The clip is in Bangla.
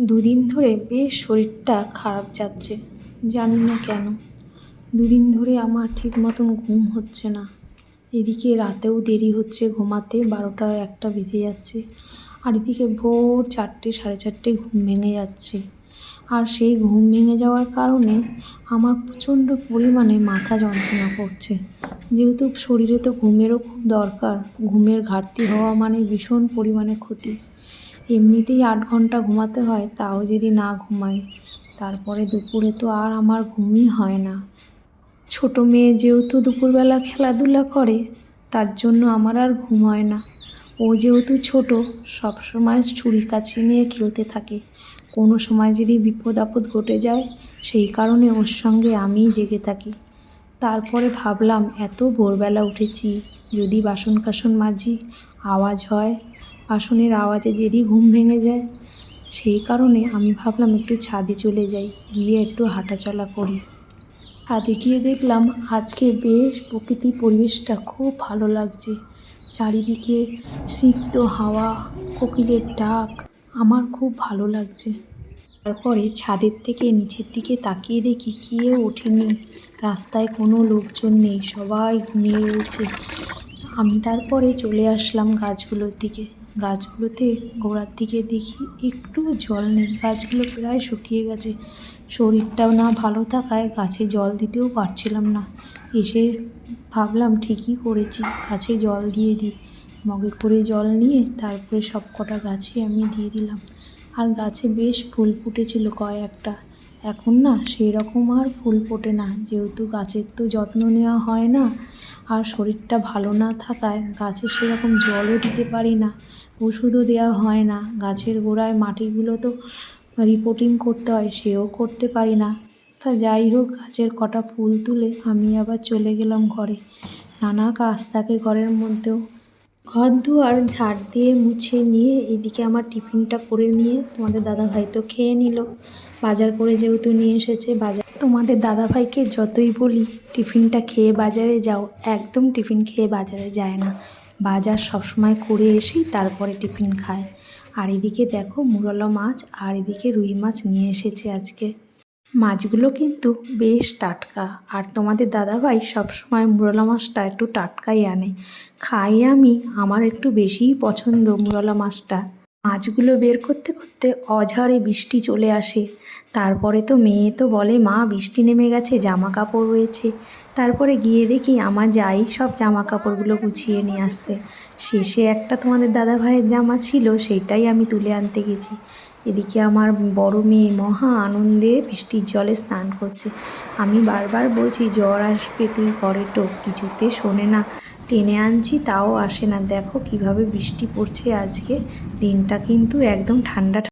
দুদিন ধরে বেশ শরীরটা খারাপ যাচ্ছে, জানি না কেন। দুদিন ধরে আমার ঠিক মতন ঘুম হচ্ছে না। এদিকে রাতেও দেরি হচ্ছে ঘুমাতে, 12টা 1টা বেজে যাচ্ছে। আর এদিকে ভোর 4টে 4:30 ঘুম ভেঙে যাচ্ছে। আর সেই ঘুম ভেঙে যাওয়ার কারণে আমার প্রচণ্ড পরিমাণে মাথা যন্ত্রণা করছে। যেহেতু শরীরে তো ঘুমেরও খুব দরকার, ঘুমের ঘাটতি হওয়া মানে ভীষণ পরিমাণে ক্ষতি। এমনিতেই 8 ঘন্টা ঘুমাতে হয়, তাও যদি না ঘুমাই তারপরে দুপুরে তো আর আমার ঘুমই হয় না। ছোট মেয়ে যেহেতু দুপুরবেলা খেলাধুলা করে, তার জন্য আমার আর ঘুম হয় না। ও যেহেতু ছোট, সবসময় ছুরি কাছি নিয়ে খেলতে থাকে। কোনো সময় যদি বিপদ আপদ ঘটে যায়, সেই কারণে ওর সঙ্গে আমিই জেগে থাকি। তারপরে ভাবলাম এত ভোরবেলা উঠেছি, যদি বাসন কাসন মাজি, আওয়াজ হয়, বাসনের আওয়াজে যদি ঘুম ভেঙে যায়, সেই কারণে আমি ভাবলাম একটু ছাদে চলে যাই, গিয়ে একটু হাঁটাচলা করি। ছাদে গিয়ে দেখলাম আজকে বেশ প্রকৃতি পরিবেশটা খুব ভালো লাগছে। চারিদিকে সিক্ত হাওয়া, কোকিলের ডাক, আমার খুব ভালো লাগছে। তারপরে ছাদের থেকে নিচের দিকে তাকিয়ে দেখি কেউ ওঠেনি, রাস্তায় কোনো লোকজন নেই, সবাই ঘুমিয়ে রয়েছে। আমি তারপরে চলে আসলাম গাছগুলোর দিকে। গাছগুলোতে গোড়ার দিকে দেখি একটু জল নেই, গাছগুলো প্রায় শুকিয়ে গেছে। শরীরটাও না ভালো থাকায় গাছে জল দিতেও পারছিলাম না। এসে ভাবলাম ঠিকই করেছি, গাছে জল দিয়ে দিই। মগে করে জল নিয়ে তারপরে সব কটা গাছে আমি দিয়ে দিলাম। আর গাছে বেশ ফুল ফুটেছিল কয়েকটা। এখন না সেই রকম আর ফুল ফোটে না, যেহেতু গাছের তো যত্ন নেওয়া হয় না। আর শরীরটা ভালো না থাকায় গাছে সেরকম জলও দিতে পারি না, ওষুধও দেওয়া হয় না। গাছের গোড়ায় মাটিগুলো তো রিপোর্টিং করতে হয়, সেও করতে পারি না। তা যাই হোক, গাছের কটা ফুল তুলে আমি আবার চলে গেলাম ঘরে। নানা কাজ থাকে ঘরের মধ্যেও। ঘর দুয়ার ঝাড় দিয়ে মুছে নিয়ে এদিকে আমার টিফিনটা করে নিয়ে তোমাদের দাদাভাই তো খেয়ে নিল। বাজার করে যেহেতু নিয়ে এসেছে, তোমাদের দাদাভাইকে যতই বলি টিফিনটা খেয়ে বাজারে যাও, একদম টিফিন খেয়ে বাজারে যায় না। বাজার সবসময় করে এসেই তারপরে টিফিন খায়। আর এদিকে দেখো মুরলা মাছ আর এদিকে রুই মাছ নিয়ে এসেছে আজকে। মাছগুলো কিন্তু বেশ টাটকা, আর তোমাদের দাদাভাই সবসময় মুরলা মাছটা একটু টাটকাই আনে। খাই আমি, আমার একটু বেশিই পছন্দ মুরলা মাছটা। মাছগুলো বের করতে করতে অঝারে বৃষ্টি চলে আসে। তারপরে তো মেয়ে তো বলে, মা বৃষ্টি নেমে গেছে, জামা কাপড় রয়েছে। তারপরে গিয়ে দেখি আমার যাই সব জামা কাপড়গুলো গুছিয়ে নিয়ে আসছে। শেষে একটা তোমাদের দাদাভাইয়ের জামা ছিল, সেইটাই আমি তুলে আনতে গেছি। এদিকে আমার বড় মেয়ে মহা আনন্দে বৃষ্টির জলে স্নান করছে। আমি বারবার বলছি জ্বর আসবে, তুই ঘরে ঢোক, কিছুতে শোনে না। টেনে আনছি তাও আসে না। দেখো কিভাবে বৃষ্টি পড়ছে আজকে, দিনটা কিন্তু একদম ঠান্ডা।